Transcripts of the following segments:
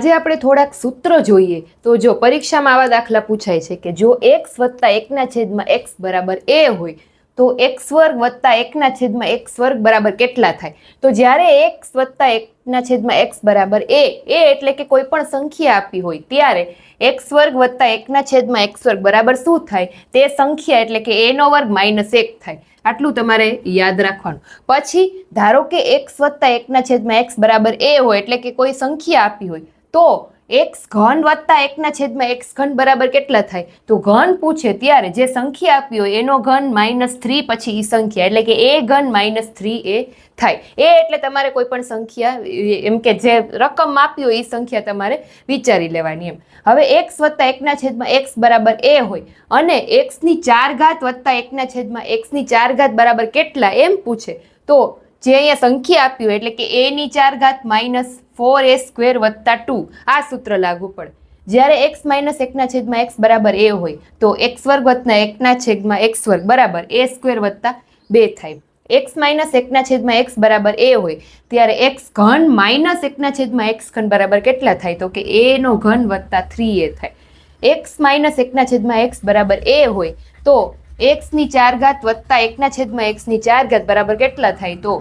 આજે આપણે થોડાક સૂત્રો જોઈએ. તો જો પરીક્ષામાં આવા દાખલા પૂછાય છે કે જો x વત્તા 1 છેદમાં x બરાબર a હોય તો x વર્ગ વત્તા 1 છેદમાં x વર્ગ બરાબર કેટલા થાય? તો જ્યારે x વત્તા 1 છેદમાં x બરાબર a એટલે કે કોઈ પણ સંખ્યા આપી હોય ત્યારે x વર્ગ વત્તા 1 છેદમાં x વર્ગ બરાબર શું થાય? તે સંખ્યા એટલે કે a નો વર્ગ માઇનસ 1 થાય. આટલું તમારે યાદ રાખવાનું. પછી ધારો કે x વત્તા 1 છેદમાં x બરાબર a હોય એટલે કે કોઈ સંખ્યા આપી હોય તો x ઘન વત્તા 1 છેદમાં x ઘન બરાબર કેટલા થાય? તો ઘન પૂછે ત્યારે જે સંખ્યા આપી હોય એનો ઘન -3 પછી એ સંખ્યા એટલે કે a ઘન -3a થાય. એ એટલે તમારે કોઈ પણ સંખ્યા એમ કે જે રકમ આપી હોય એ સંખ્યા તમારે વિચારી લેવાની એમ. હવે x વત્તા 1 છેદમાં x બરાબર a હોય અને x ની 4 ઘાત વત્તા 1 છેદમાં x ની 4 ઘાત બરાબર કેટલા એમ પૂછે તો જે અહીંયા સંખ્યા આપી હોય એટલે કે a ની 4 ઘાત -4a² વત્તા 2 આ સૂત્ર લાગુ પડે. જ્યારે x - 1 છેદમાં x બરાબર a હોય તો x વર્ગ વત્તા 1 છેદમાં x વર્ગ બરાબર a² વત્તા 2 થાય. x - 1 છેદમાં x બરાબર a હોય ત્યારે x ઘન -1 છેદમાં x ઘન બરાબર કેટલા થાય? તો કે a નો ઘન વત્તા 3a થાય. x - 1 છેદમાં x બરાબર a હોય તો x ની 4 ઘાત વત્તા 1 છેદમાં x ની 4 ઘાત બરાબર કેટલા થાય? તો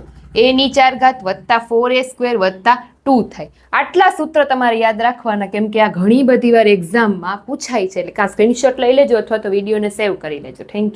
a ની 4 ઘાત વત્તા 4a² વત્તા 2 થાય. આટલા સૂત્ર તમારે યાદ રાખવાના કેમ કે આ ઘણી બધી વાર એક્ઝામમાં પૂછાય છે. એટલે કાં સ્ક્રીનશોટ લઈ લેજો અથવા તો વિડીયોને સેવ કરી લેજો. Thank you.